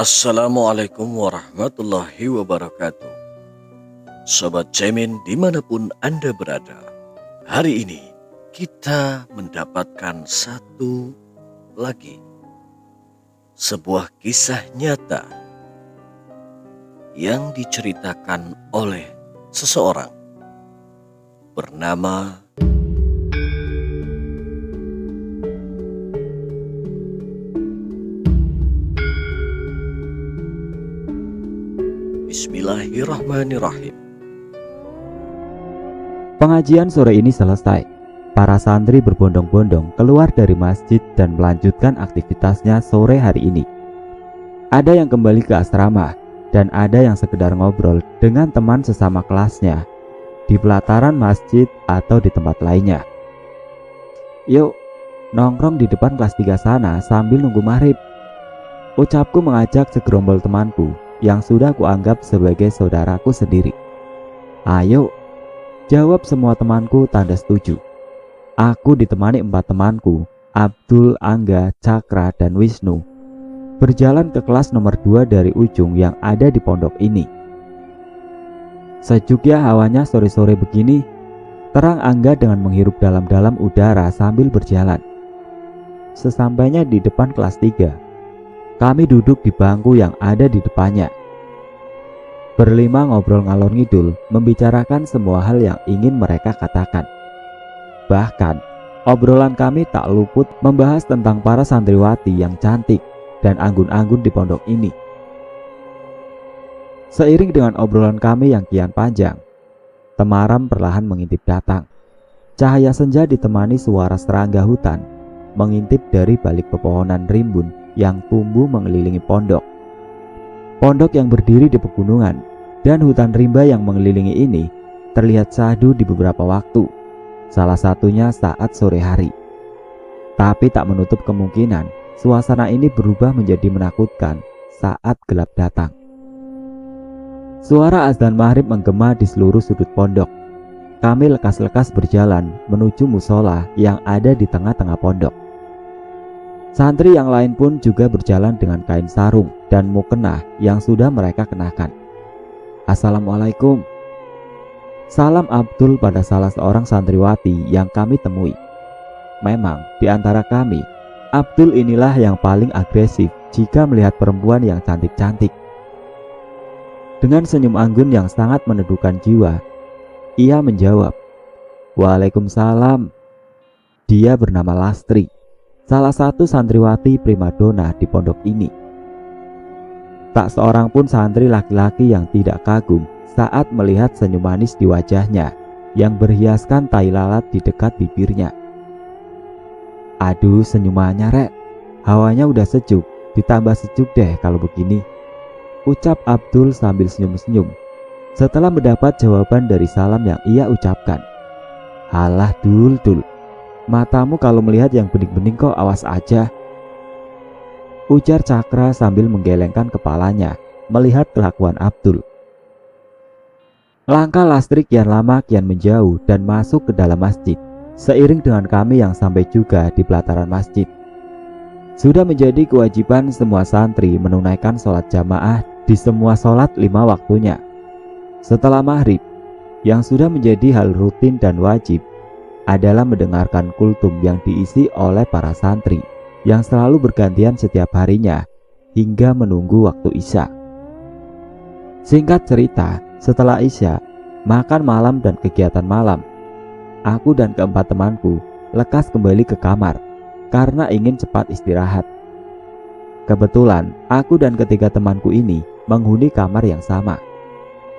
Assalamualaikum warahmatullahi wabarakatuh. Sobat Cemin dimanapun Anda berada, hari ini kita mendapatkan satu lagi sebuah kisah nyata yang diceritakan oleh seseorang bernama Bismillahirrahmanirrahim. Pengajian sore ini selesai. Para santri berbondong-bondong keluar dari masjid dan melanjutkan aktivitasnya sore hari ini. Ada yang kembali ke asrama dan ada yang sekedar ngobrol dengan teman sesama kelasnya di pelataran masjid atau di tempat lainnya. Yuk, nongkrong di depan kelas 3 sana sambil nunggu maghrib. Ucapku mengajak segerombol temanku yang sudah kuanggap sebagai saudaraku sendiri. Ayo, jawab semua temanku tanda setuju. Aku ditemani 4 temanku, Abdul, Angga, Cakra, dan Wisnu, berjalan ke kelas nomor 2 dari ujung yang ada di pondok ini. Sejuk ya hawanya sore-sore begini, terang Angga dengan menghirup dalam-dalam udara sambil berjalan. Sesampainya di depan kelas 3, kami duduk di bangku yang ada di depannya. Berlima ngobrol ngalor ngidul, membicarakan semua hal yang ingin mereka katakan. Bahkan, obrolan kami tak luput membahas tentang para santriwati yang cantik dan anggun-anggun di pondok ini. Seiring dengan obrolan kami yang kian panjang, temaram perlahan mengintip datang. Cahaya senja ditemani suara serangga hutan mengintip dari balik pepohonan rimbun yang tumbuh mengelilingi pondok. Pondok yang berdiri di pegunungan dan hutan rimba yang mengelilingi ini terlihat syahdu di beberapa waktu, salah satunya saat sore hari. Tapi tak menutup kemungkinan suasana ini berubah menjadi menakutkan saat gelap datang. Suara azan maghrib menggema di seluruh sudut pondok. Kami lekas-lekas berjalan menuju musola yang ada di tengah-tengah pondok. Santri yang lain pun juga berjalan dengan kain sarung dan mukena yang sudah mereka kenakan. Assalamualaikum. Salam Abdul pada salah seorang santriwati yang kami temui. Memang di antara kami, Abdul inilah yang paling agresif jika melihat perempuan yang cantik-cantik. Dengan senyum anggun yang sangat meneduhkan jiwa, ia menjawab, "Waalaikumsalam." Dia bernama Lastri, salah satu santriwati primadona di pondok ini. Tak seorang pun santri laki-laki yang tidak kagum saat melihat senyum manis di wajahnya yang berhiaskan tai lalat di dekat bibirnya. Aduh, senyumannya rek, hawanya udah sejuk, ditambah sejuk deh kalau begini, ucap Abdul sambil senyum-senyum setelah mendapat jawaban dari salam yang ia ucapkan. Halah Dul, matamu kalau melihat yang bening-bening kok awas aja, ujar Cakra sambil menggelengkan kepalanya melihat kelakuan Abdul. Langkah Lastri kian lama kian menjauh dan masuk ke dalam masjid, seiring dengan kami yang sampai juga di pelataran masjid. Sudah menjadi kewajiban semua santri menunaikan sholat jamaah di semua sholat 5 waktunya. Setelah maghrib, yang sudah menjadi hal rutin dan wajib adalah mendengarkan kultum yang diisi oleh para santri yang selalu bergantian setiap harinya hingga menunggu waktu isya. Singkat cerita, setelah isya, makan malam dan kegiatan malam, aku dan keempat temanku lekas kembali ke kamar karena ingin cepat istirahat. Kebetulan aku dan ketiga temanku ini menghuni kamar yang sama,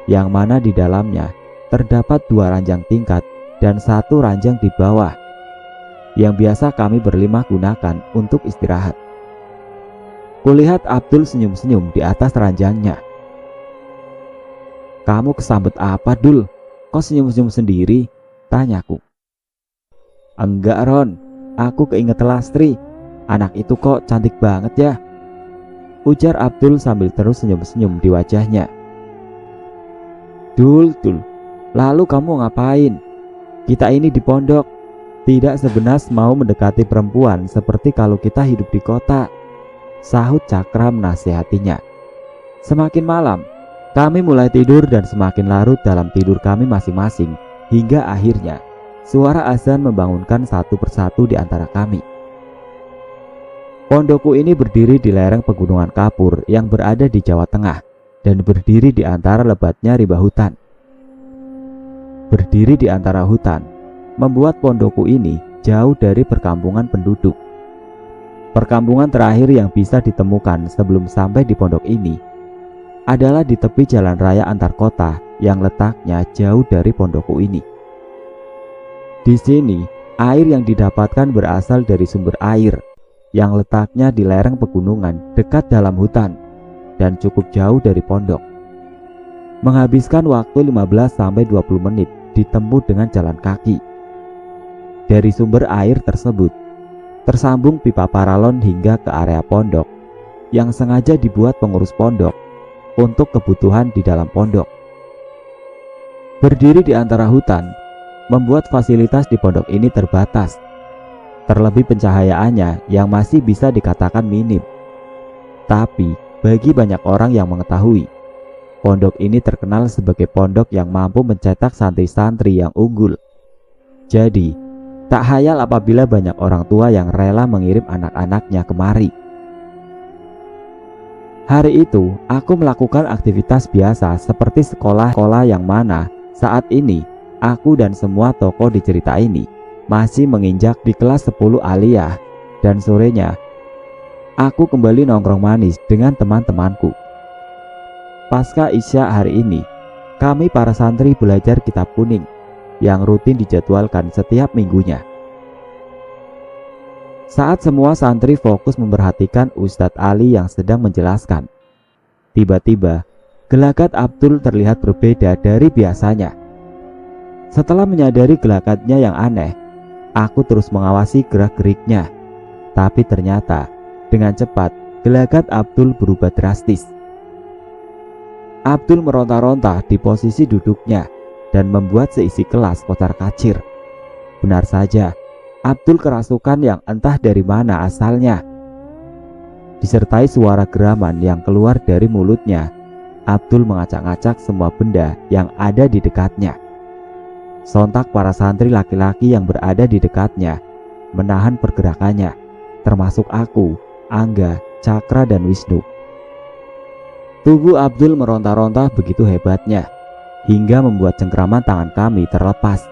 yang mana di dalamnya terdapat 2 ranjang tingkat dan 1 ranjang di bawah yang biasa kami berlima gunakan untuk istirahat. Kulihat Abdul senyum-senyum di atas ranjangnya. Kamu kesambet apa Dul? Kok senyum-senyum sendiri? Tanyaku. Enggak Ron, aku keinget Lastri, anak itu kok cantik banget ya, ujar Abdul sambil terus senyum-senyum di wajahnya. Dul, lalu kamu ngapain? Kita ini di pondok, tidak sebenas mau mendekati perempuan seperti kalau kita hidup di kota, sahut Cakra menasihatinya Semakin malam, kami mulai tidur dan semakin larut dalam tidur kami masing-masing hingga akhirnya suara azan membangunkan satu persatu di antara kami. Pondokku ini berdiri di lereng pegunungan Kapur yang berada di Jawa Tengah dan berdiri di antara lebatnya riba hutan. Berdiri di antara hutan membuat pondokku ini jauh dari perkampungan penduduk. Perkampungan terakhir yang bisa ditemukan sebelum sampai di pondok ini adalah di tepi jalan raya antar kota yang letaknya jauh dari pondokku ini. Di sini, air yang didapatkan berasal dari sumber air yang letaknya di lereng pegunungan dekat dalam hutan dan cukup jauh dari pondok. Menghabiskan waktu 15-20 menit ditempuh dengan jalan kaki. Dari sumber air tersebut, tersambung pipa paralon hingga ke area pondok yang sengaja dibuat pengurus pondok untuk kebutuhan di dalam pondok. Berdiri di antara hutan membuat fasilitas di pondok ini terbatas, terlebih pencahayaannya yang masih bisa dikatakan minim. Tapi bagi banyak orang yang mengetahui, pondok ini terkenal sebagai pondok yang mampu mencetak santri-santri yang unggul. Jadi, tak hayal apabila banyak orang tua yang rela mengirim anak-anaknya kemari. Hari itu, aku melakukan aktivitas biasa seperti sekolah-sekolah yang mana saat ini aku dan semua tokoh di cerita ini masih menginjak di kelas 10 aliyah, dan sorenya aku kembali nongkrong manis dengan teman-temanku. Pasca Isya hari ini, kami para santri belajar kitab kuning yang rutin dijadwalkan setiap minggunya. Saat semua santri fokus memperhatikan Ustadz Ali yang sedang menjelaskan, tiba-tiba gelagat Abdul terlihat berbeda dari biasanya. Setelah menyadari gelagatnya yang aneh, aku terus mengawasi gerak-geriknya. Tapi ternyata dengan cepat gelagat Abdul berubah drastis. Abdul meronta-ronta di posisi duduknya dan membuat seisi kelas kocar-kacir. Benar saja, Abdul kerasukan yang entah dari mana asalnya. Disertai suara geraman yang keluar dari mulutnya, Abdul mengacak-acak semua benda yang ada di dekatnya. Sontak para santri laki-laki yang berada di dekatnya menahan pergerakannya, termasuk aku, Angga, Cakra, dan Wisnu. Tubuh Abdul meronta-ronta begitu hebatnya, hingga membuat cengkraman tangan kami terlepas.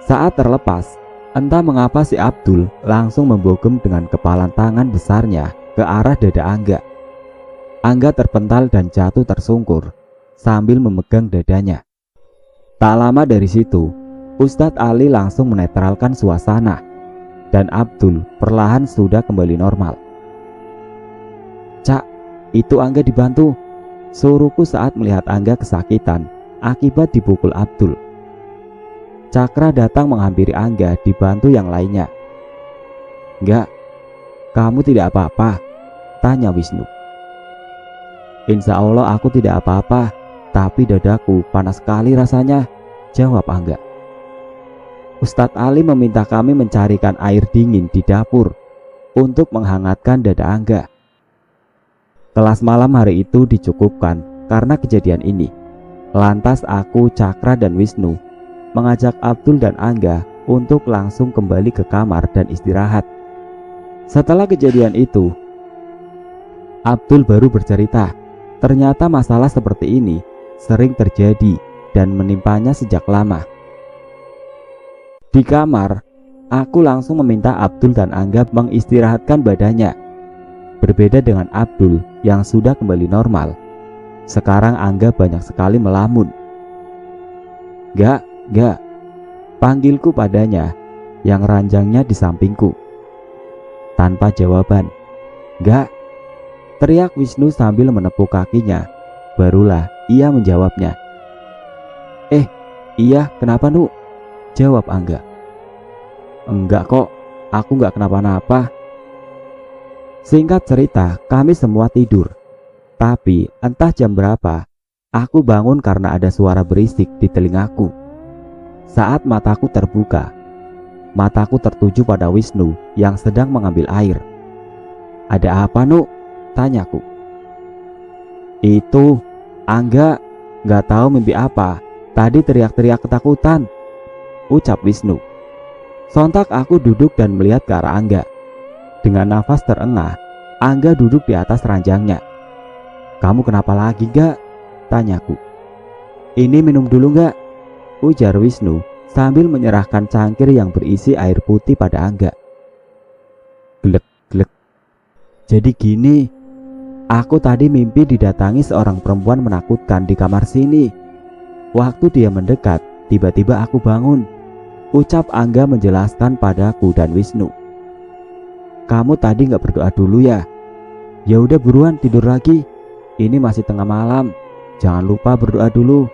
Saat terlepas, entah mengapa si Abdul langsung membogem dengan kepalan tangan besarnya ke arah dada Angga. Angga terpental dan jatuh tersungkur sambil memegang dadanya. Tak lama dari situ, Ustadz Ali langsung menetralkan suasana dan Abdul perlahan sudah kembali normal. "Cak, itu Angga dibantu," suruhku saat melihat Angga kesakitan akibat dipukul Abdul. Cakra datang menghampiri Angga dibantu yang lainnya. "Enggak, kamu tidak apa-apa?" tanya Wisnu. "Insya Allah aku tidak apa-apa, tapi dadaku panas sekali rasanya," jawab Angga. Ustadz Ali meminta kami mencarikan air dingin di dapur untuk menghangatkan dada Angga. Kelas malam hari itu dicukupkan karena kejadian ini. Lantas aku, Cakra, dan Wisnu mengajak Abdul dan Angga untuk langsung kembali ke kamar dan istirahat. Setelah kejadian itu, Abdul baru bercerita, ternyata masalah seperti ini sering terjadi dan menimpanya sejak lama. Di kamar, aku langsung meminta Abdul dan Angga mengistirahatkan badannya. Berbeda dengan Abdul yang sudah kembali normal, sekarang Angga banyak sekali melamun. Gak, panggilku padanya yang ranjangnya di sampingku. Tanpa jawaban. "Gak," teriak Wisnu sambil menepuk kakinya. Barulah ia menjawabnya. Iya, kenapa Nu?" jawab Angga. "Enggak kok, aku enggak kenapa-napa." Singkat cerita, kami semua tidur. Tapi entah jam berapa, aku bangun karena ada suara berisik di telingaku. Saat mataku terbuka, mataku tertuju pada Wisnu yang sedang mengambil air. "Ada apa, Nu?" tanyaku. Itu, Angga, nggak tahu mimpi apa. Tadi teriak-teriak ketakutan, ucap Wisnu. Sontak aku duduk dan melihat ke arah Angga. Dengan nafas terengah, Angga duduk di atas ranjangnya. Kamu kenapa lagi, Gak? Tanyaku. Ini minum dulu nggak? Ujar Wisnu sambil menyerahkan cangkir yang berisi air putih pada Angga. Glek-glek. Jadi gini, aku tadi mimpi didatangi seorang perempuan menakutkan di kamar sini. Waktu dia mendekat, tiba-tiba aku bangun, ucap Angga menjelaskan padaku dan Wisnu. Kamu tadi nggak berdoa dulu ya? Ya udah buruan tidur lagi. Ini masih tengah malam. Jangan lupa berdoa dulu,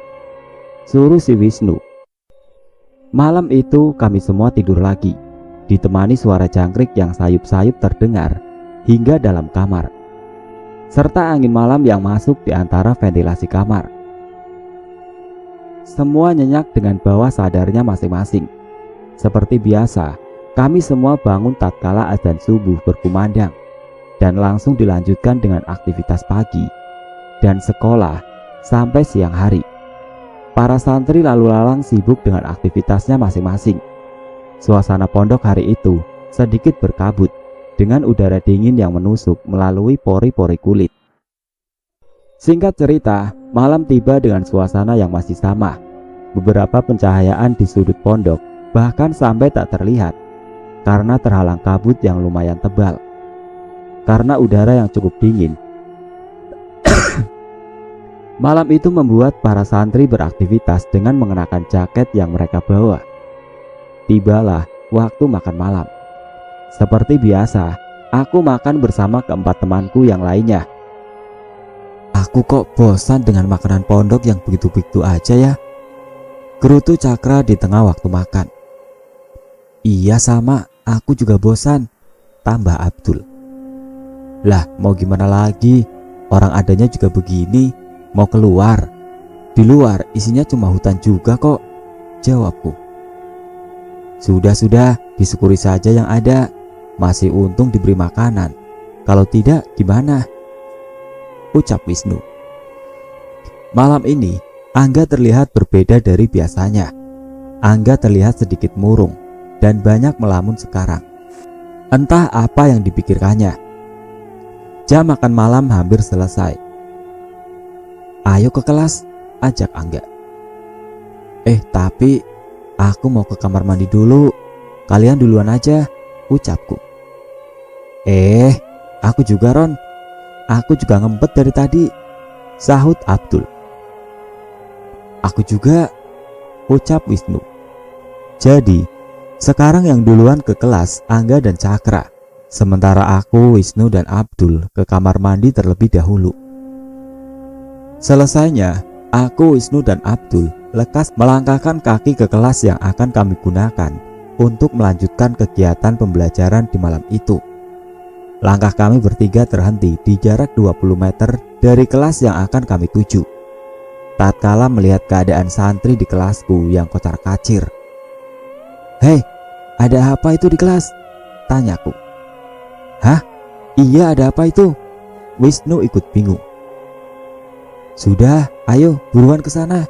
suruh si Wisnu. Malam itu kami semua tidur lagi, ditemani suara jangkrik yang sayup-sayup terdengar hingga dalam kamar, serta angin malam yang masuk di antara ventilasi kamar. Semua nyenyak dengan bawah sadarnya masing-masing. Seperti biasa, kami semua bangun tatkala azan subuh berkumandang dan langsung dilanjutkan dengan aktivitas pagi dan sekolah sampai siang hari. Para santri lalu lalang sibuk dengan aktivitasnya masing-masing. Suasana pondok hari itu sedikit berkabut dengan udara dingin yang menusuk melalui pori-pori kulit. Singkat cerita, malam tiba dengan suasana yang masih sama. Beberapa pencahayaan di sudut pondok bahkan sampai tak terlihat karena terhalang kabut yang lumayan tebal. Karena udara yang cukup dingin, malam itu membuat para santri beraktivitas dengan mengenakan jaket yang mereka bawa. Tibalah waktu makan malam. Seperti biasa, aku makan bersama keempat temanku yang lainnya. Aku kok bosan dengan makanan pondok yang begitu-begitu aja ya, gerutu Cakra di tengah waktu makan. Iya sama, aku juga bosan, tambah Abdul. Lah mau gimana lagi, orang adanya juga begini. Mau keluar, di luar isinya cuma hutan juga kok, jawabku. Sudah, disyukuri saja yang ada. Masih untung diberi makanan. Kalau tidak gimana? Ucap Wisnu. Malam ini Angga terlihat berbeda dari biasanya. Angga terlihat sedikit murung dan banyak melamun sekarang. Entah apa yang dipikirkannya. Jam makan malam hampir selesai. Ayo ke kelas, ajak Angga. Tapi aku mau ke kamar mandi dulu. Kalian duluan aja, ucapku. Aku juga Ron. Aku juga ngempet dari tadi, sahut Abdul. Aku juga, ucap Wisnu. Jadi, sekarang yang duluan ke kelas Angga dan Cakra. Sementara aku, Wisnu dan Abdul ke kamar mandi terlebih dahulu. Selesainya, aku, Wisnu dan Abdul lekas melangkahkan kaki ke kelas yang akan kami gunakan untuk melanjutkan kegiatan pembelajaran di malam itu. Langkah kami bertiga terhenti di jarak 20 meter dari kelas yang akan kami tuju. Tatkala melihat keadaan santri di kelasku yang kocar-kacir. Hei, ada apa itu di kelas? Tanyaku. Hah? Iya, ada apa itu? Wisnu ikut bingung. Sudah, ayo buruan ke sana,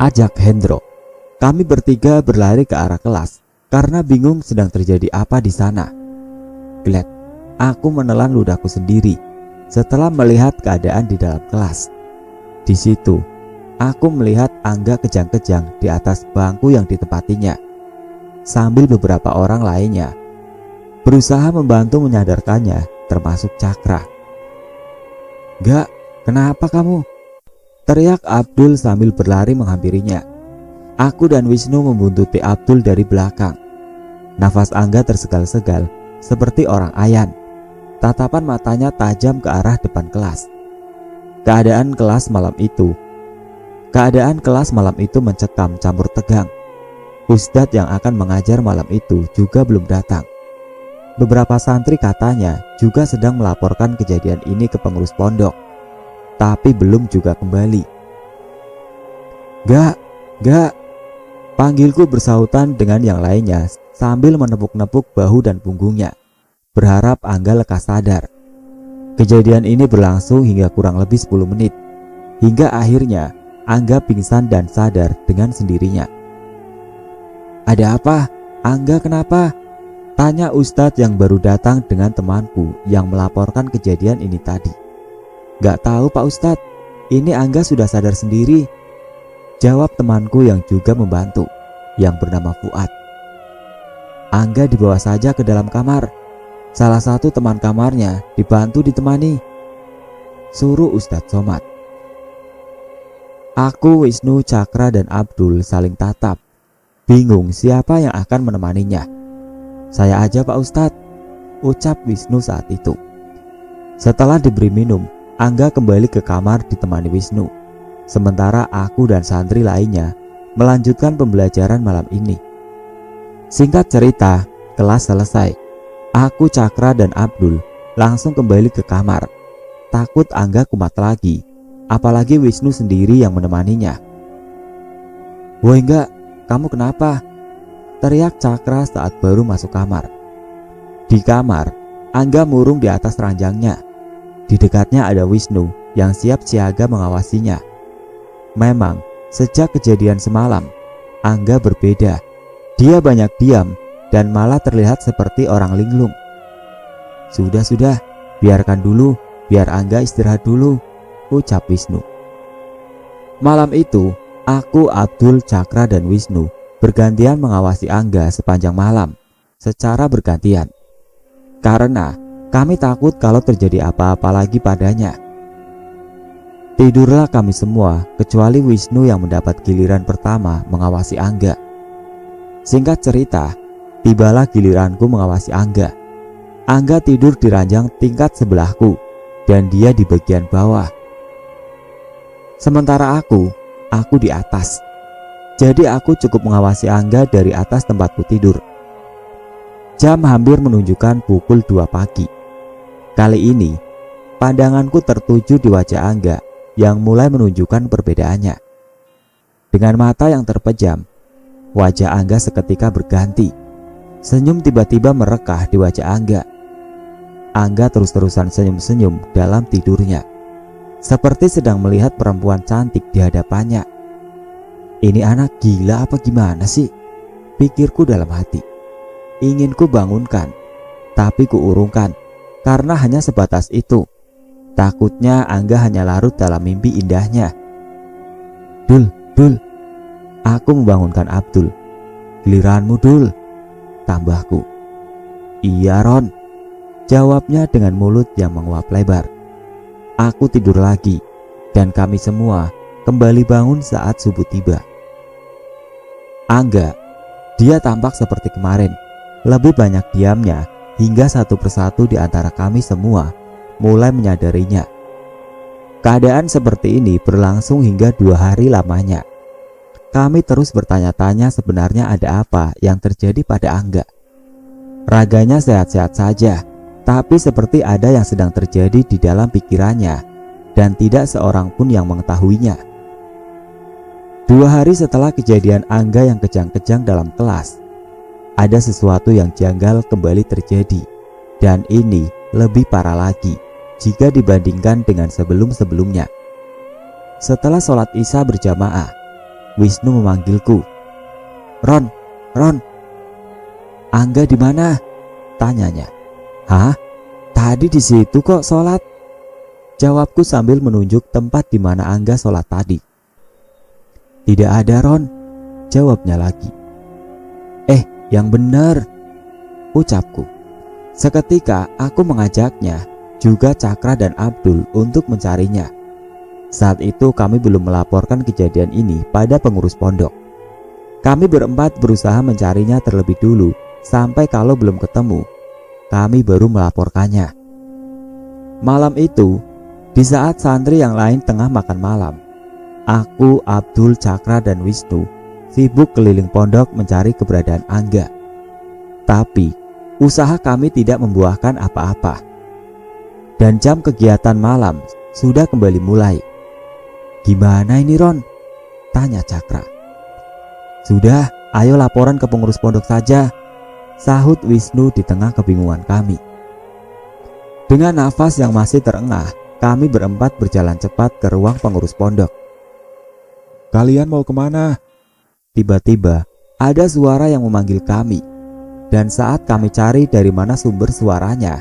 ajak Hendro. Kami bertiga berlari ke arah kelas karena bingung sedang terjadi apa di sana. Glad, aku menelan ludahku sendiri setelah melihat keadaan di dalam kelas. Di situ, aku melihat Angga kejang-kejang di atas bangku yang ditempatinya, sambil beberapa orang lainnya berusaha membantu menyadarkannya, termasuk Cakra. Gak, kenapa kamu? Teriak Abdul sambil berlari menghampirinya. Aku dan Wisnu membuntuti Abdul dari belakang. Nafas Angga tersegal-segal seperti orang ayan. Tatapan matanya tajam ke arah depan kelas. Keadaan kelas malam itu mencekam campur tegang. Ustadz yang akan mengajar malam itu juga belum datang. Beberapa santri katanya juga sedang melaporkan kejadian ini ke pengurus pondok, tapi belum juga kembali. Gak, panggilku bersautan dengan yang lainnya sambil menepuk-nepuk bahu dan punggungnya, berharap Angga lekas sadar. Kejadian ini berlangsung hingga kurang lebih 10 menit. Hingga akhirnya Angga pingsan dan sadar dengan sendirinya. "Ada apa? Angga kenapa?" tanya Ustadz yang baru datang dengan temanku yang melaporkan kejadian ini tadi. "Gak tahu Pak Ustadz, ini Angga sudah sadar sendiri," jawab temanku yang juga membantu, yang bernama Fuad. "Angga dibawa saja ke dalam kamar. Salah satu teman kamarnya dibantu ditemani," suruh Ustadz Somad. Aku, Wisnu, Cakra, dan Abdul saling tatap, bingung siapa yang akan menemaninya. "Saya aja Pak Ustadz," ucap Wisnu saat itu. Setelah diberi minum, Angga kembali ke kamar ditemani Wisnu. Sementara aku dan santri lainnya melanjutkan pembelajaran malam ini. Singkat cerita, kelas selesai. Aku, Cakra, dan Abdul langsung kembali ke kamar. Takut Angga kumat lagi, apalagi Wisnu sendiri yang menemaninya. "Woi enggak, kamu kenapa?" teriak Cakra saat baru masuk kamar. Di kamar, Angga murung di atas ranjangnya. Di dekatnya ada Wisnu yang siap siaga mengawasinya. Memang, sejak kejadian semalam, Angga berbeda. Dia banyak diam dan malah terlihat seperti orang linglung. Sudah, biarkan dulu, biar Angga istirahat dulu," ucap Wisnu. Malam itu, aku, Abdul, Cakra, dan Wisnu bergantian mengawasi Angga sepanjang malam, secara bergantian. Karena kami takut kalau terjadi apa-apa lagi padanya. Tidurlah kami semua, kecuali Wisnu yang mendapat giliran pertama mengawasi Angga. Singkat cerita, tibalah giliranku mengawasi Angga. Angga tidur di ranjang tingkat sebelahku, dan dia di bagian bawah. Sementara aku di atas. Jadi aku cukup mengawasi Angga dari atas tempatku tidur. Jam hampir menunjukkan pukul 2 pagi. Kali ini, pandanganku tertuju di wajah Angga yang mulai menunjukkan perbedaannya. Dengan mata yang terpejam, wajah Angga seketika berganti. Senyum tiba-tiba merekah di wajah Angga. Angga terus-terusan senyum-senyum dalam tidurnya, seperti sedang melihat perempuan cantik di hadapannya. "Ini anak gila apa gimana sih?" pikirku dalam hati. Ingin ku bangunkan, tapi kuurungkan karena hanya sebatas itu. Takutnya Angga hanya larut dalam mimpi indahnya. Dul, aku membangunkan Abdul. "Giliranmu, Dul," tambahku. "Iya, Ron," jawabnya dengan mulut yang menguap lebar. Aku tidur lagi, dan kami semua kembali bangun saat subuh tiba. Angga, dia tampak seperti kemarin, lebih banyak diamnya hingga satu persatu di antara kami semua mulai menyadarinya. Keadaan seperti ini berlangsung hingga 2 hari lamanya. Kami terus bertanya-tanya sebenarnya ada apa yang terjadi pada Angga. Raganya sehat-sehat saja, tapi seperti ada yang sedang terjadi di dalam pikirannya dan tidak seorang pun yang mengetahuinya. 2 hari setelah kejadian Angga yang kejang-kejang dalam kelas, ada sesuatu yang janggal kembali terjadi, dan ini lebih parah lagi jika dibandingkan dengan sebelum-sebelumnya. Setelah sholat Isya berjamaah, Wisnu memanggilku. Ron, Angga di mana?" tanyanya. "Hah? Tadi di situ kok sholat," jawabku sambil menunjuk tempat di mana Angga sholat tadi. "Tidak ada, Ron," jawabnya lagi. Yang benar," ucapku. Seketika aku mengajaknya, juga Cakra dan Abdul untuk mencarinya. Saat itu kami belum melaporkan kejadian ini pada pengurus pondok. Kami berempat berusaha mencarinya terlebih dulu, sampai kalau belum ketemu, kami baru melaporkannya. Malam itu, di saat santri yang lain tengah makan malam, aku, Abdul, Cakra, dan Wisnu sibuk keliling pondok mencari keberadaan Angga. Tapi usaha kami tidak membuahkan apa-apa. Dan jam kegiatan malam sudah kembali mulai. "Gimana ini, Ron?" tanya Cakra. "Sudah, ayo laporan ke pengurus pondok saja," sahut Wisnu di tengah kebingungan kami. Dengan nafas yang masih terengah, kami berempat berjalan cepat ke ruang pengurus pondok. "Kalian mau kemana?" Tiba-tiba ada suara yang memanggil kami. Dan saat kami cari dari mana sumber suaranya,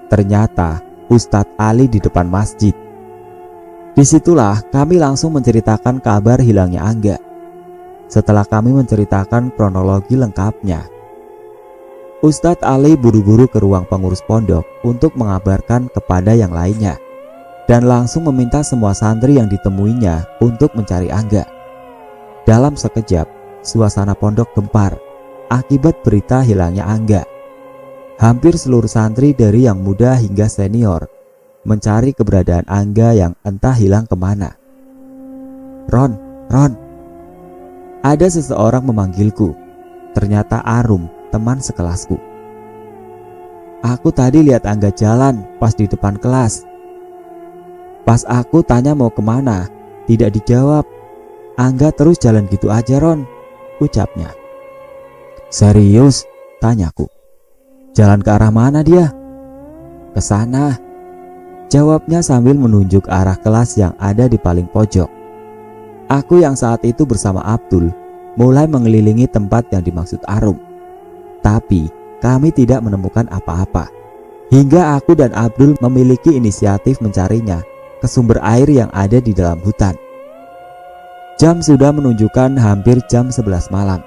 ternyata Ustadz Ali di depan masjid. Disitulah kami langsung menceritakan kabar hilangnya Angga. Setelah kami menceritakan kronologi lengkapnya, Ustadz Ali buru-buru ke ruang pengurus pondok untuk mengabarkan kepada yang lainnya dan langsung meminta semua santri yang ditemuinya untuk mencari Angga. Dalam sekejap, suasana pondok gempar akibat berita hilangnya Angga. Hampir seluruh santri dari yang muda hingga senior mencari keberadaan Angga yang entah hilang kemana. Ron. Ada seseorang memanggilku. Ternyata Arum, teman sekelasku. "Aku tadi lihat Angga jalan pas di depan kelas. Pas aku tanya mau kemana, tidak dijawab. Angga terus jalan gitu aja, Ron," ucapnya. "Serius?" tanyaku. "Jalan ke arah mana dia?" "Ke sana," jawabnya sambil menunjuk arah kelas yang ada di paling pojok. Aku yang saat itu bersama Abdul mulai mengelilingi tempat yang dimaksud Arum. Tapi kami tidak menemukan apa-apa. Hingga aku dan Abdul memiliki inisiatif mencarinya ke sumber air yang ada di dalam hutan. Jam sudah menunjukkan hampir jam 11 malam.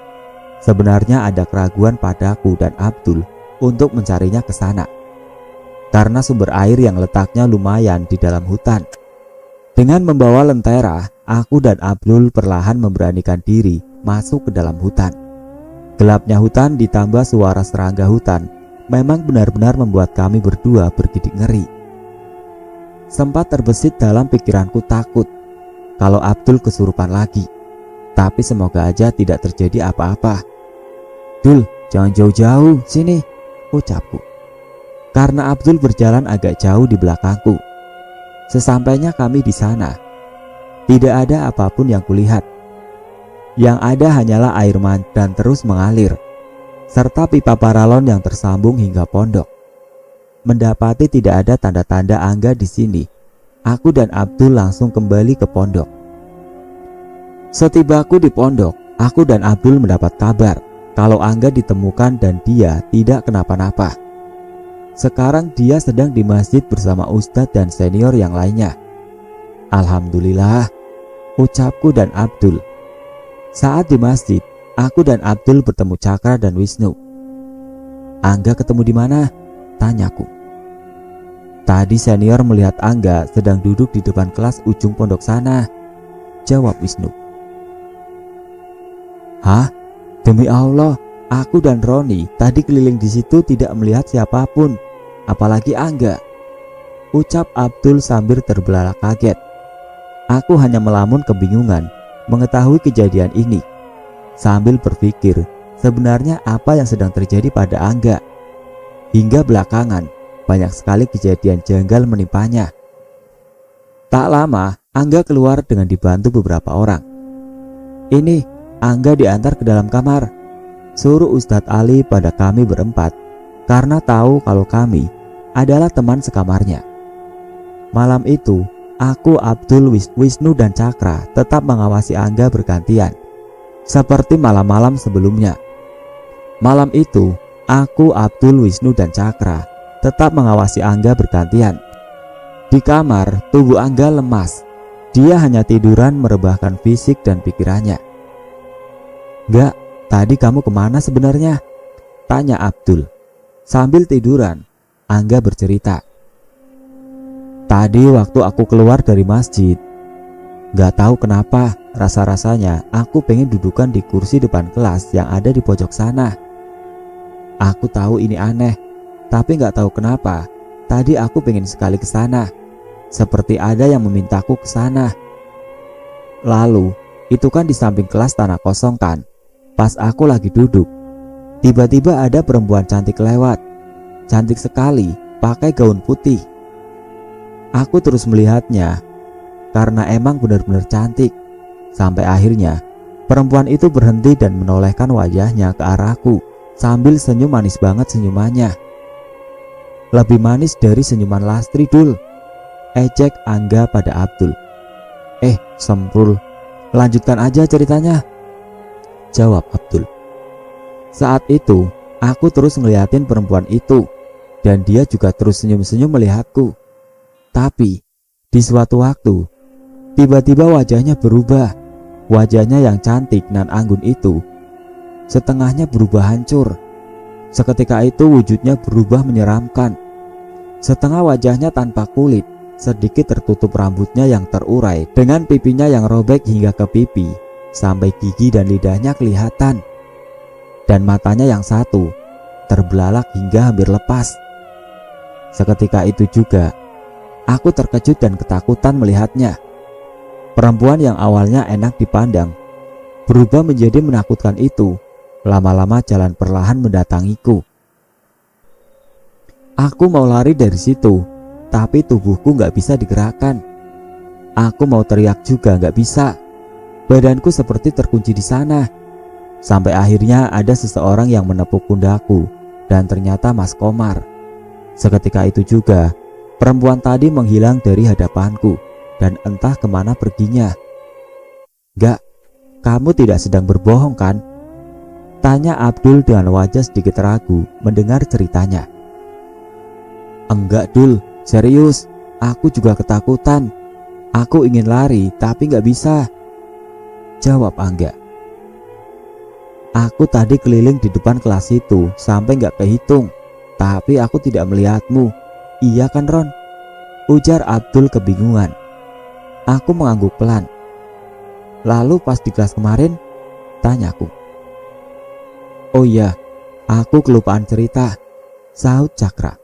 Sebenarnya ada keraguan padaku dan Abdul untuk mencarinya ke sana, karena sumber air yang letaknya lumayan di dalam hutan. Dengan membawa lentera, aku dan Abdul perlahan memberanikan diri masuk ke dalam hutan. Gelapnya hutan ditambah suara serangga hutan memang benar-benar membuat kami berdua bergidik ngeri. Sempat terbesit dalam pikiranku takut kalau Abdul kesurupan lagi, tapi semoga aja tidak terjadi apa-apa. "Dul, jangan jauh-jauh, sini," ucapku. Karena Abdul berjalan agak jauh di belakangku. Sesampainya kami di sana, tidak ada apapun yang kulihat. Yang ada hanyalah air dan terus mengalir, serta pipa paralon yang tersambung hingga pondok. Mendapati tidak ada tanda-tanda Angga di sini, aku dan Abdul langsung kembali ke pondok. Setibaku di pondok, aku dan Abdul mendapat kabar kalau Angga ditemukan dan dia tidak kenapa-napa. Sekarang dia sedang di masjid bersama Ustadz dan senior yang lainnya. "Alhamdulillah," ucapku dan Abdul. Saat di masjid, aku dan Abdul bertemu Cakra dan Wisnu. "Angga ketemu di mana?" tanyaku. "Tadi senior melihat Angga sedang duduk di depan kelas ujung pondok sana," jawab Wisnu. "Hah? Demi Allah, aku dan Roni tadi keliling di situ tidak melihat siapapun, apalagi Angga," ucap Abdul sambil terbelalak kaget. Aku hanya melamun kebingungan mengetahui kejadian ini, sambil berpikir sebenarnya apa yang sedang terjadi pada Angga. Hingga belakangan banyak sekali kejadian janggal menimpanya. Tak lama Angga keluar dengan dibantu beberapa orang. "Ini Angga diantar ke dalam kamar," suruh Ustadz Ali pada kami berempat, karena tahu kalau kami adalah teman sekamarnya. Malam itu aku, Abdul, Wisnu dan Cakra tetap mengawasi Angga bergantian, seperti malam-malam sebelumnya. Malam itu aku, Abdul, Wisnu dan Cakra tetap mengawasi Angga bergantian. Di kamar, tubuh Angga lemas. Dia hanya tiduran merebahkan fisik dan pikirannya. "Enggak, tadi kamu kemana sebenarnya?" tanya Abdul. Sambil tiduran, Angga bercerita. "Tadi waktu aku keluar dari masjid, gak tahu kenapa rasa-rasanya aku pengen dudukan di kursi depan kelas yang ada di pojok sana. Aku tahu ini aneh, tapi gak tahu kenapa tadi aku pengen sekali ke sana, seperti ada yang memintaku ke sana. Lalu itu kan di samping kelas tanah kosong kan. Pas aku lagi duduk, tiba-tiba ada perempuan cantik lewat. Cantik sekali, pakai gaun putih. Aku terus melihatnya, karena emang benar-benar cantik. Sampai akhirnya perempuan itu berhenti dan menolehkan wajahnya ke arahku sambil senyum manis banget senyumannya. lebih manis dari senyuman Lastri, Dul. Ejek Angga pada Abdul. Semprul, lanjutkan aja ceritanya, jawab Abdul. Saat itu aku terus ngeliatin perempuan itu, dan dia juga terus senyum-senyum melihatku. Tapi di suatu waktu tiba-tiba wajahnya berubah. Wajahnya yang cantik nan anggun itu setengahnya berubah hancur. Seketika itu wujudnya berubah menyeramkan. Setengah wajahnya tanpa kulit, sedikit tertutup rambutnya yang terurai, dengan pipinya yang robek hingga ke pipi, sampai gigi dan lidahnya kelihatan. Dan matanya yang satu terbelalak hingga hampir lepas. Seketika itu juga aku terkejut dan ketakutan melihatnya. Perempuan yang awalnya enak dipandang berubah menjadi menakutkan itu. Lama-lama jalan perlahan mendatangiku. Aku mau lari dari situ, tapi tubuhku gak bisa digerakkan. Aku mau teriak juga gak bisa. Badanku seperti terkunci di sana. Sampai akhirnya ada seseorang yang menepuk pundakku, dan ternyata Mas Komar. Seketika itu juga perempuan tadi menghilang dari hadapanku, dan entah kemana perginya. "Gak, kamu tidak sedang berbohong kan?" tanya Abdul dengan wajah sedikit ragu mendengar ceritanya. "Enggak, Dul, serius, aku juga ketakutan. Aku ingin lari tapi gak bisa," jawab Angga. "Aku tadi keliling di depan kelas itu sampai gak kehitung, tapi aku tidak melihatmu. Iya kan, Ron?" ujar Abdul kebingungan. Aku mengangguk pelan. "Lalu pas di kelas kemarin?" tanyaku. "Oh iya, aku kelupaan cerita," sahut Cakra.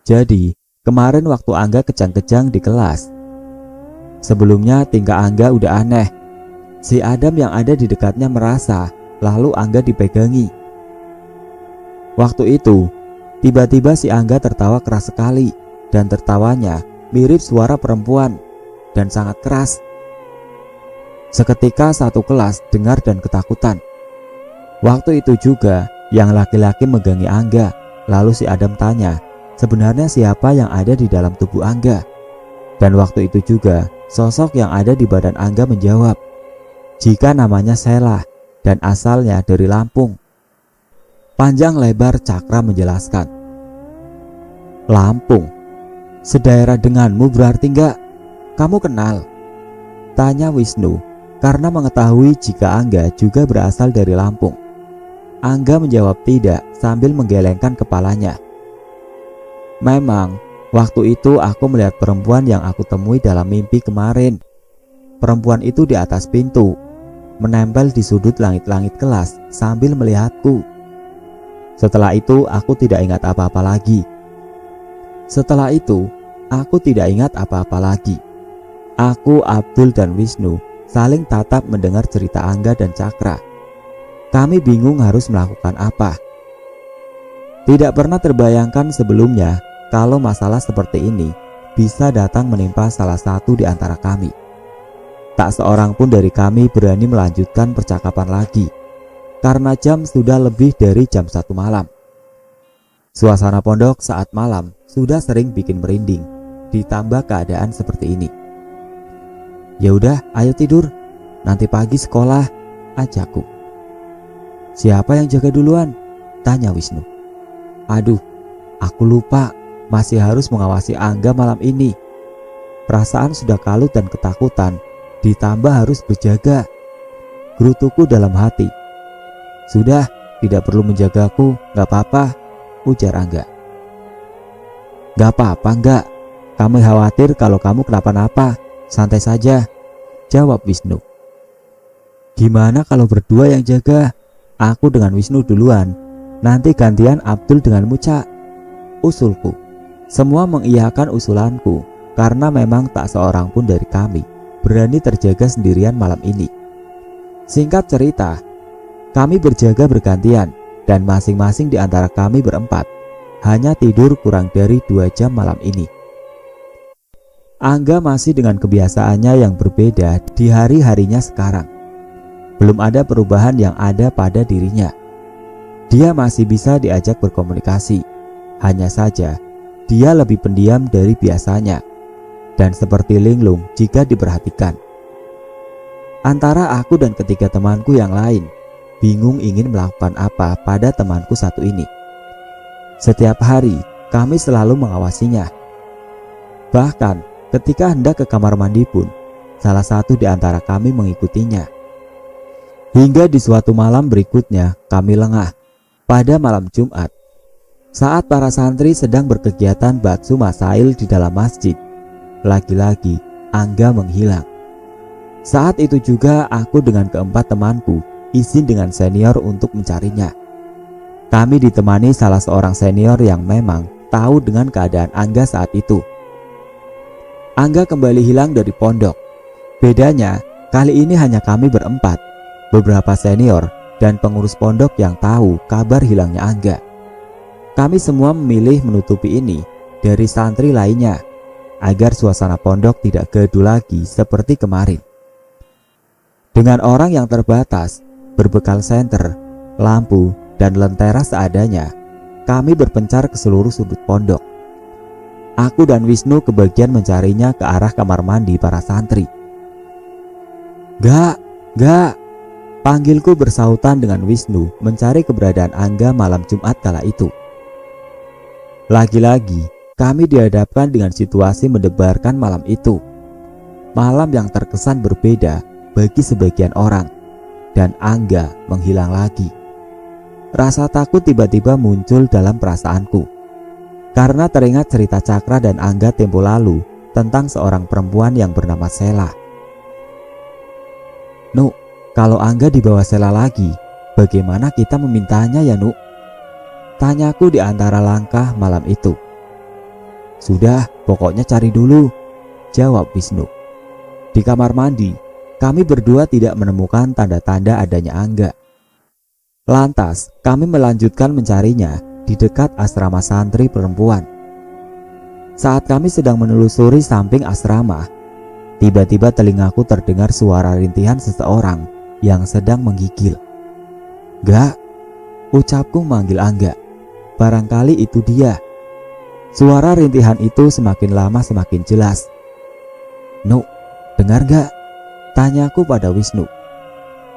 "Jadi kemarin waktu Angga kejang-kejang di kelas. Sebelumnya tingkah Angga udah aneh. Si Adam yang ada di dekatnya merasa, lalu Angga dipegangi. Waktu itu tiba-tiba si Angga tertawa keras sekali, dan tertawanya mirip suara perempuan dan sangat keras. Seketika satu kelas dengar dan ketakutan. Waktu itu juga yang laki-laki megangi Angga. Lalu si Adam tanya, sebenarnya siapa yang ada di dalam tubuh Angga? Dan waktu itu juga sosok yang ada di badan Angga menjawab, jika namanya Sela dan asalnya dari Lampung. Panjang lebar Cakra menjelaskan. "Lampung? Sedaerah denganmu berarti enggak? Kamu kenal?" tanya Wisnu karena mengetahui jika Angga juga berasal dari Lampung. Angga menjawab tidak sambil menggelengkan kepalanya. "Memang waktu itu aku melihat perempuan yang aku temui dalam mimpi kemarin. Perempuan itu di atas pintu, menempel di sudut langit-langit kelas sambil melihatku. Setelah itu aku tidak ingat apa-apa lagi. Aku, Abdul dan Wisnu saling tatap mendengar cerita Angga dan Cakra. Kami bingung harus melakukan apa. Tidak pernah terbayangkan sebelumnya kalau masalah seperti ini bisa datang menimpa salah satu di antara kami. Tak seorang pun dari kami berani melanjutkan percakapan lagi, karena jam sudah lebih dari jam 1 malam. Suasana pondok saat malam sudah sering bikin merinding, ditambah keadaan seperti ini. "Ya udah, ayo tidur. Nanti pagi sekolah," ajakku. "Siapa yang jaga duluan?" tanya Wisnu. "Aduh, aku lupa. Masih harus mengawasi Angga malam ini. Perasaan sudah kalut dan ketakutan, ditambah harus berjaga," gerutuku dalam hati. "Sudah, tidak perlu menjagaku, gak apa-apa," ujar Angga. "Gak apa-apa enggak. Kami khawatir kalau kamu kenapa-napa. Santai saja," jawab Wisnu. "Gimana kalau berdua yang jaga? Aku dengan Wisnu duluan, nanti gantian Abdul dengan Muca," usulku. Semua mengiyakan usulanku karena memang tak seorang pun dari kami berani terjaga sendirian malam ini. Singkat cerita, kami berjaga bergantian dan masing-masing di antara kami berempat hanya tidur kurang dari 2 jam malam ini. Angga masih dengan kebiasaannya yang berbeda di hari-harinya sekarang. Belum ada perubahan yang ada pada dirinya. Dia masih bisa diajak berkomunikasi. Hanya saja, dia lebih pendiam dari biasanya dan seperti linglung jika diperhatikan. Antara aku dan ketiga temanku yang lain bingung ingin melakukan apa pada temanku satu ini. Setiap hari kami selalu mengawasinya. Bahkan ketika hendak ke kamar mandi pun, salah satu di antara kami mengikutinya. Hingga di suatu malam berikutnya kami lengah pada malam Jumat, saat para santri sedang berkegiatan baksu masail di dalam masjid. Lagi-lagi Angga menghilang. Saat itu juga aku dengan keempat temanku izin dengan senior untuk mencarinya. Kami ditemani salah seorang senior yang memang tahu dengan keadaan Angga saat itu. Angga kembali hilang dari pondok. Bedanya, kali ini hanya kami berempat, beberapa senior dan pengurus pondok yang tahu kabar hilangnya Angga. Kami semua memilih menutupi ini dari santri lainnya agar suasana pondok tidak gaduh lagi seperti kemarin. Dengan orang yang terbatas, berbekal senter, lampu, dan lentera seadanya, kami berpencar ke seluruh sudut pondok. Aku dan Wisnu kebagian mencarinya ke arah kamar mandi para santri. Gak, panggilku bersautan dengan Wisnu mencari keberadaan Angga malam Jumat kala itu. Lagi-lagi kami dihadapkan dengan situasi mendebarkan malam itu. Malam yang terkesan berbeda bagi sebagian orang, dan Angga menghilang lagi. Rasa takut tiba-tiba muncul dalam perasaanku, karena teringat cerita Cakra dan Angga tempo lalu tentang seorang perempuan yang bernama Sela. Nuk, kalau Angga dibawa Sela lagi, bagaimana kita memintanya ya Nuk? Tanyaku di antara langkah malam itu. Sudah, pokoknya cari dulu, jawab Wisnu. Di kamar mandi, kami berdua tidak menemukan tanda-tanda adanya Angga. Lantas, kami melanjutkan mencarinya di dekat asrama santri perempuan. Saat kami sedang menelusuri samping asrama, tiba-tiba telingaku terdengar suara rintihan seseorang yang sedang menggigil. Gak, ucapku memanggil Angga. Barangkali itu dia. Suara rintihan itu semakin lama semakin jelas. Nuk, dengar gak? Tanyaku pada Wisnu.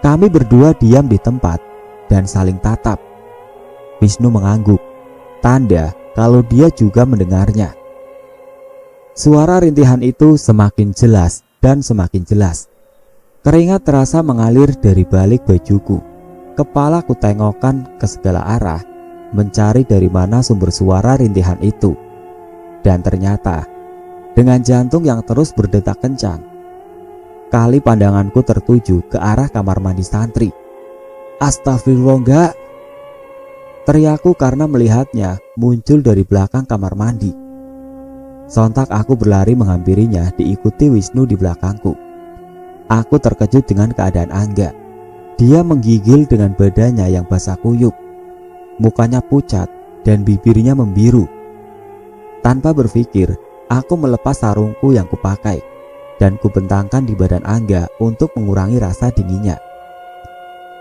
Kami berdua diam di tempat dan saling tatap. Wisnu mengangguk, tanda kalau dia juga mendengarnya. Suara rintihan itu semakin jelas dan semakin jelas. Keringat terasa mengalir dari balik bajuku. Kepala ku tengokkan ke segala arah, mencari dari mana sumber suara rintihan itu. Dan ternyata, dengan jantung yang terus berdetak kencang, kali pandanganku tertuju ke arah kamar mandi santri. Astagfirullah, enggak! Teriakku karena melihatnya muncul dari belakang kamar mandi. Sontak aku berlari menghampirinya, diikuti Wisnu di belakangku. Aku terkejut dengan keadaan Angga. Dia menggigil dengan badannya yang basah kuyup. Mukanya pucat dan bibirnya membiru. Tanpa berpikir, aku melepas sarungku yang kupakai dan kubentangkan di badan Angga untuk mengurangi rasa dinginnya.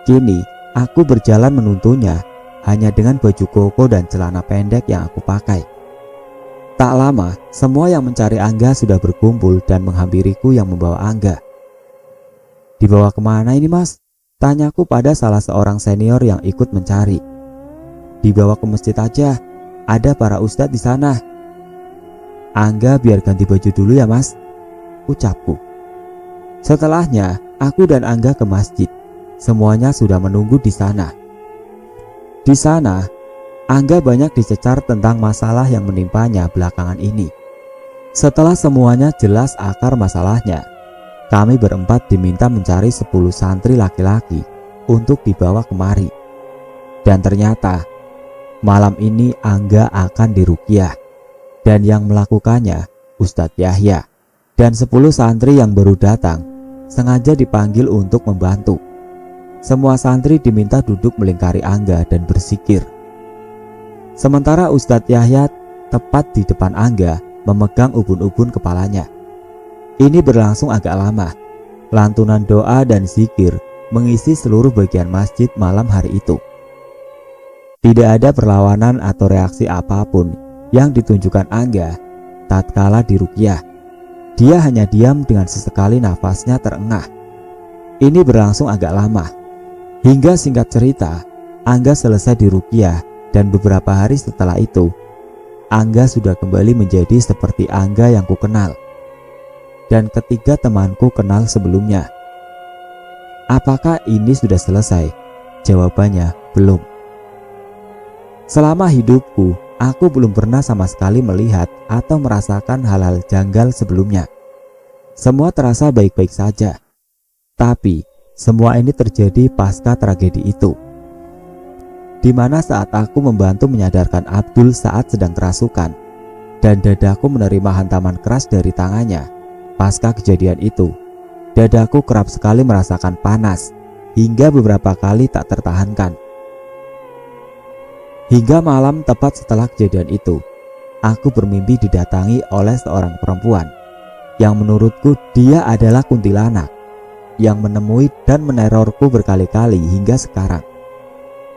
Kini, aku berjalan menuntunnya hanya dengan baju koko dan celana pendek yang aku pakai. Tak lama, semua yang mencari Angga sudah berkumpul dan menghampiriku yang membawa Angga. Dibawa kemana ini mas? Tanyaku pada salah seorang senior yang ikut mencari. Dibawa ke masjid aja, ada para ustadz di sana. Angga biar ganti baju dulu ya mas, ucapku. Setelahnya, aku dan Angga ke masjid. Semuanya sudah menunggu di sana. Di sana, Angga banyak dicecar tentang masalah yang menimpanya belakangan ini. Setelah semuanya jelas akar masalahnya, kami berempat diminta mencari 10 santri laki-laki untuk dibawa kemari. Dan ternyata, malam ini Angga akan diruqyah. Dan yang melakukannya Ustadz Yahya. Dan 10 santri yang baru datang sengaja dipanggil untuk membantu. Semua santri diminta duduk melingkari Angga dan berzikir. Sementara Ustadz Yahya tepat di depan Angga memegang ubun-ubun kepalanya. Ini berlangsung agak lama. Lantunan doa dan zikir mengisi seluruh bagian masjid malam hari itu. Tidak ada perlawanan atau reaksi apapun yang ditunjukkan Angga tatkala diruqyah. Dia hanya diam dengan sesekali nafasnya terengah. Ini berlangsung agak lama. Hingga singkat cerita, Angga selesai diruqyah dan beberapa hari setelah itu, Angga sudah kembali menjadi seperti Angga yang kukenal. Dan ketiga temanku kenal sebelumnya. Apakah ini sudah selesai? Jawabannya belum. Selama hidupku, aku belum pernah sama sekali melihat atau merasakan hal-hal janggal sebelumnya. Semua terasa baik-baik saja. Tapi, semua ini terjadi pasca tragedi itu. Di mana saat aku membantu menyadarkan Abdul saat sedang kerasukan, dan dadaku menerima hantaman keras dari tangannya. Pasca kejadian itu, dadaku kerap sekali merasakan panas, hingga beberapa kali tak tertahankan. Hingga malam tepat setelah kejadian itu, aku bermimpi didatangi oleh seorang perempuan yang menurutku dia adalah kuntilanak yang menemui dan menerorku berkali-kali hingga sekarang.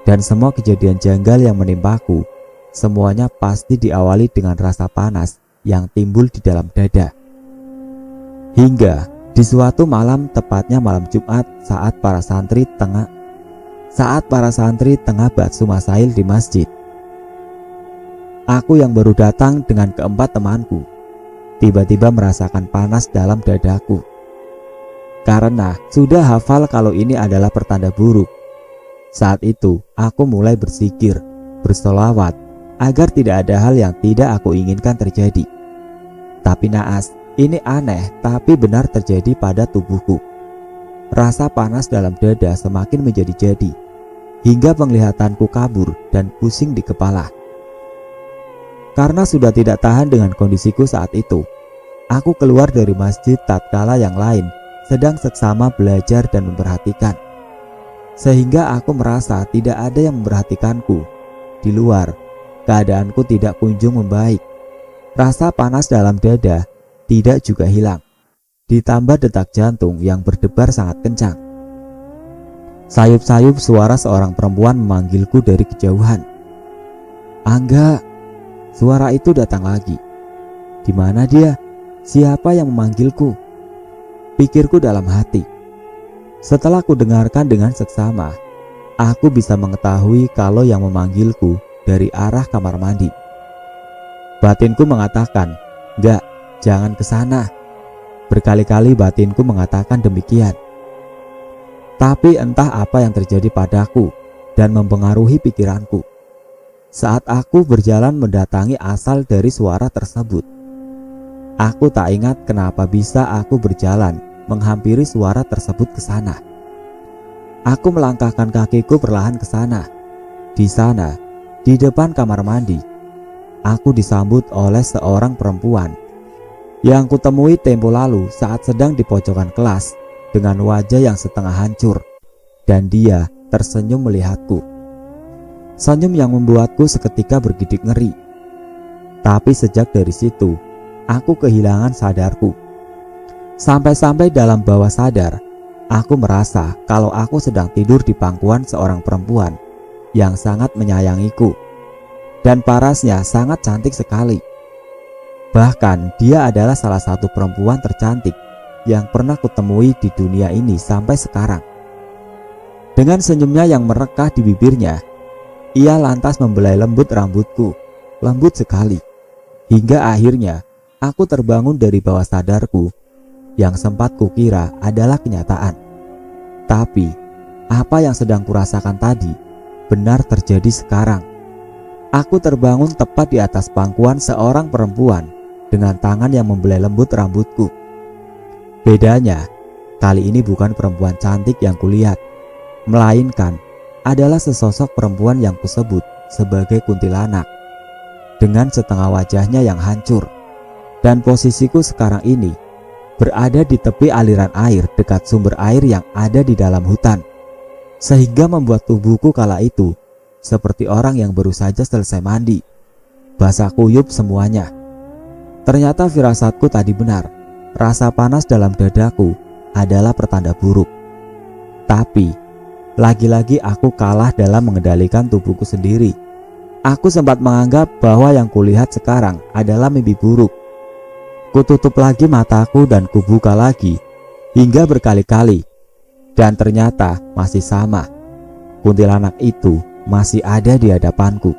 Dan semua kejadian janggal yang menimpaku, semuanya pasti diawali dengan rasa panas yang timbul di dalam dada. Hingga di suatu malam, tepatnya malam Jumat, saat para santri tengah ba'tsu masail di masjid. Aku yang baru datang dengan keempat temanku tiba-tiba merasakan panas dalam dadaku. Karena sudah hafal kalau ini adalah pertanda buruk. Saat itu aku mulai berzikir, bersolawat agar tidak ada hal yang tidak aku inginkan terjadi. Tapi naas, ini aneh tapi benar terjadi pada tubuhku. Rasa panas dalam dada semakin menjadi-jadi, hingga penglihatanku kabur dan pusing di kepala. Karena sudah tidak tahan dengan kondisiku saat itu, aku keluar dari masjid tatkala yang lain sedang seksama belajar dan memperhatikan. Sehingga aku merasa tidak ada yang memperhatikanku. Di luar, keadaanku tidak kunjung membaik. Rasa panas dalam dada tidak juga hilang. Ditambah detak jantung yang berdebar sangat kencang. Sayup-sayup suara seorang perempuan memanggilku dari kejauhan. Angga, suara itu datang lagi. Di mana dia? Siapa yang memanggilku? Pikirku dalam hati. Setelah ku dengarkan dengan seksama, aku bisa mengetahui kalau yang memanggilku dari arah kamar mandi. Batinku mengatakan, "Enggak, jangan ke sana." Berkali-kali batinku mengatakan demikian. Tapi entah apa yang terjadi padaku dan mempengaruhi pikiranku. Saat aku berjalan mendatangi asal dari suara tersebut, aku tak ingat kenapa bisa aku berjalan menghampiri suara tersebut ke sana. Aku melangkahkan kakiku perlahan ke sana. Di sana, di depan kamar mandi, aku disambut oleh seorang perempuan yang kutemui tempo lalu saat sedang di pojokan kelas dengan wajah yang setengah hancur, dan dia tersenyum melihatku. Senyum yang membuatku seketika bergidik ngeri. Tapi sejak dari situ, aku kehilangan sadarku. Sampai-sampai dalam bawah sadar, aku merasa kalau aku sedang tidur di pangkuan seorang perempuan yang sangat menyayangiku, dan parasnya sangat cantik sekali. Bahkan dia adalah salah satu perempuan tercantik yang pernah kutemui di dunia ini sampai sekarang. Dengan senyumnya yang merekah di bibirnya, ia lantas membelai lembut rambutku, lembut sekali. Hingga akhirnya aku terbangun dari bawah sadarku yang sempat kukira adalah kenyataan. Tapi apa yang sedang kurasakan tadi benar terjadi sekarang. Aku terbangun tepat di atas pangkuan seorang perempuan dengan tangan yang membelai lembut rambutku. Bedanya, kali ini bukan perempuan cantik yang kulihat, melainkan adalah sesosok perempuan yang kusebut sebagai kuntilanak, dengan setengah wajahnya yang hancur. Dan posisiku sekarang ini berada di tepi aliran air dekat sumber air yang ada di dalam hutan, sehingga membuat tubuhku kala itu seperti orang yang baru saja selesai mandi, basah kuyup semuanya. Ternyata firasatku tadi benar. Rasa panas dalam dadaku adalah pertanda buruk. Tapi Lagi-lagi aku kalah dalam mengendalikan tubuhku sendiri. Aku sempat menganggap bahwa yang kulihat sekarang adalah mimpi buruk. Kututup lagi mataku dan kubuka lagi hingga berkali-kali. Dan ternyata masih sama. Kuntilanak itu masih ada di hadapanku.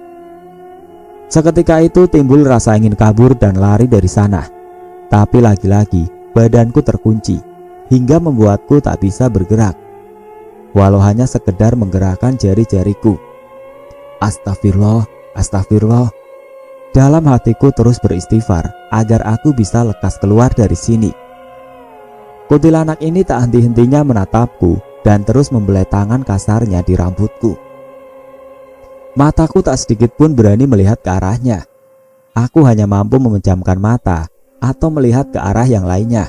Seketika itu timbul rasa ingin kabur dan lari dari sana. Tapi lagi-lagi badanku terkunci hingga membuatku tak bisa bergerak. Walau hanya sekedar menggerakkan jari-jariku. Astagfirullah, astagfirullah. Dalam hatiku terus beristighfar agar aku bisa lekas keluar dari sini. Kuntilanak ini tak henti-hentinya menatapku dan terus membelai tangan kasarnya di rambutku. Mataku tak sedikit pun berani melihat ke arahnya. Aku hanya mampu memejamkan mata atau melihat ke arah yang lainnya.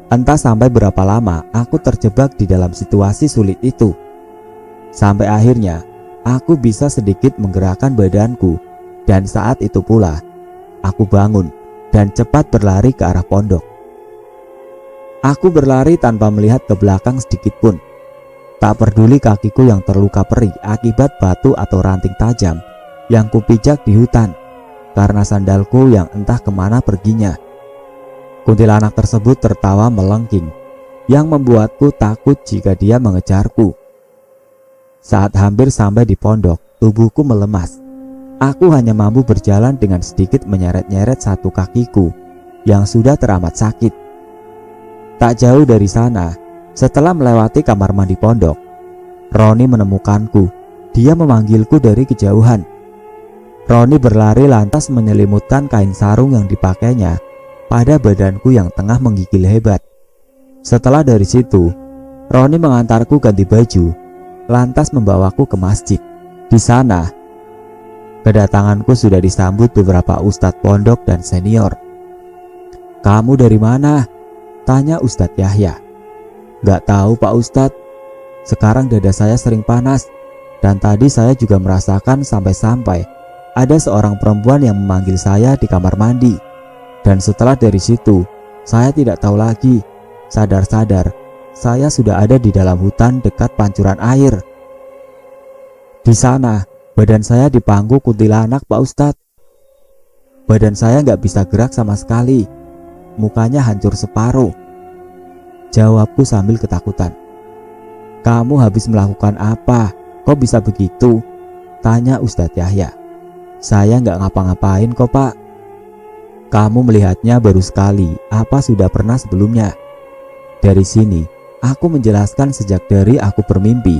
Entah sampai berapa lama aku terjebak di dalam situasi sulit itu. Sampai akhirnya aku bisa sedikit menggerakkan badanku, dan saat itu pula aku bangun dan cepat berlari ke arah pondok. Aku berlari tanpa melihat ke belakang sedikit pun. Tak peduli kakiku yang terluka perih akibat batu atau ranting tajam yang kupijak di hutan karena sandalku yang entah kemana perginya. Kuntilanak tersebut tertawa melengking yang membuatku takut jika dia mengejarku. Saat hampir sampai di pondok, tubuhku melemas. Aku hanya mampu berjalan dengan sedikit menyeret-nyeret satu kakiku yang sudah teramat sakit. Tak jauh dari sana, setelah melewati kamar mandi pondok, Roni menemukanku. Dia memanggilku dari kejauhan. Roni berlari lantas menyelimutkan kain sarung yang dipakainya pada badanku yang tengah menggigil hebat. Setelah dari situ, Roni mengantarku ganti baju, lantas membawaku ke masjid. Di sana, kedatanganku sudah disambut beberapa ustadz pondok dan senior. "Kamu dari mana?" tanya Ustadz Yahya. "Gak tahu Pak Ustadz, sekarang dada saya sering panas, dan tadi saya juga merasakan sampai-sampai ada seorang perempuan yang memanggil saya di kamar mandi. Dan setelah dari situ, saya tidak tahu lagi. Sadar-sadar, saya sudah ada di dalam hutan dekat pancuran air. Di sana, badan saya dipangku kuntilanak Pak Ustadz. Badan saya gak bisa gerak sama sekali. Mukanya hancur separuh." Jawabku sambil ketakutan. "Kamu habis melakukan apa? Kok bisa begitu?" tanya Ustadz Yahya. "Saya nggak ngapa-ngapain kok Pak." "Kamu melihatnya baru sekali, apa sudah pernah sebelumnya?" Dari sini, aku menjelaskan sejak dari aku bermimpi,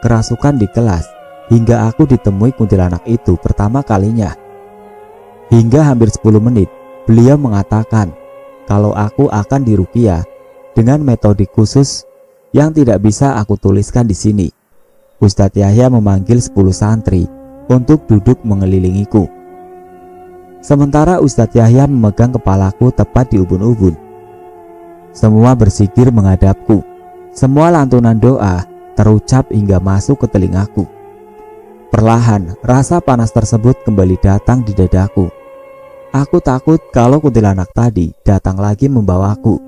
kerasukan di kelas, hingga aku ditemui kuntilanak itu pertama kalinya. Hingga hampir 10 menit, beliau mengatakan kalau aku akan diruqyah dengan metode khusus yang tidak bisa aku tuliskan di sini. Ustadz Yahya memanggil 10 santri untuk duduk mengelilingiku. Sementara Ustadz Yahya memegang kepalaku tepat di ubun-ubun. Semua bersikir menghadapku. Semua lantunan doa terucap hingga masuk ke telingaku. Perlahan, rasa panas tersebut kembali datang di dadaku. Aku takut kalau kuntilanak tadi datang lagi membawaku.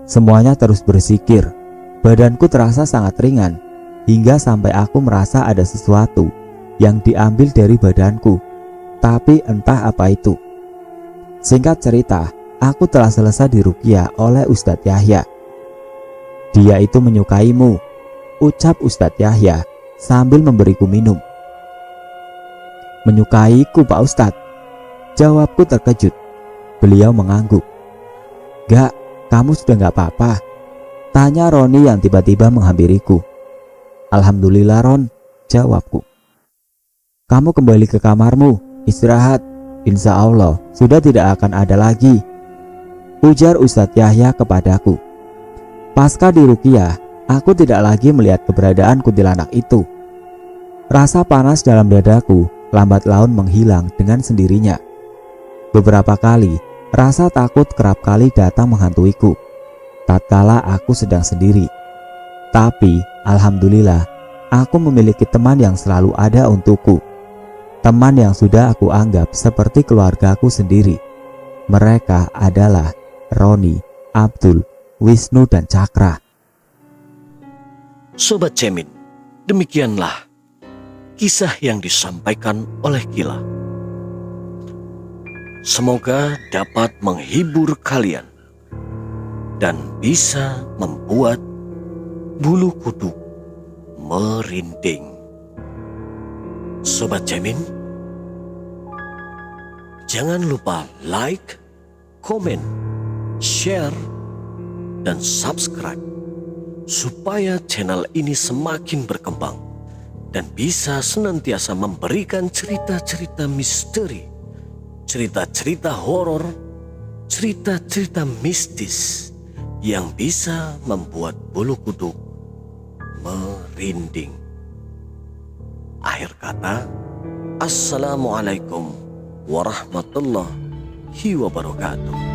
Semuanya terus bersikir. Badanku terasa sangat ringan, hingga sampai aku merasa ada sesuatu yang diambil dari badanku. Tapi entah apa itu. Singkat cerita, aku telah selesai diruqyah oleh Ustadz Yahya. "Dia itu menyukaimu," ucap Ustadz Yahya sambil memberiku minum. "Menyukaiku Pak Ustadz?" Jawabku terkejut. Beliau mengangguk. "Gak, kamu sudah gak apa-apa?" tanya Roni yang tiba-tiba menghampiriku. "Alhamdulillah Ron," jawabku. "Kamu kembali ke kamarmu, istirahat. Insya Allah sudah tidak akan ada lagi," ujar Ustadz Yahya kepadaku. Pasca diruqyah, aku tidak lagi melihat keberadaan kuntilanak itu. Rasa panas dalam dadaku lambat laun menghilang dengan sendirinya. Beberapa kali, rasa takut kerap kali datang menghantuiku tatkala aku sedang sendiri. Tapi, alhamdulillah, aku memiliki teman yang selalu ada untukku. Teman yang sudah aku anggap seperti keluargaku sendiri. Mereka adalah Roni, Abdul, Wisnu, dan Cakra. Sobat Cemin, Demikianlah kisah yang disampaikan oleh Kila. Semoga dapat menghibur kalian dan bisa membuat bulu kuduk merinding. Sobat Jamin, jangan lupa like, komen, share, dan subscribe supaya channel ini semakin berkembang dan bisa senantiasa memberikan cerita-cerita misteri, cerita-cerita horor, cerita-cerita mistis yang bisa membuat bulu kuduk merinding. Akhir kata, Assalamualaikum warahmatullahi wabarakatuh.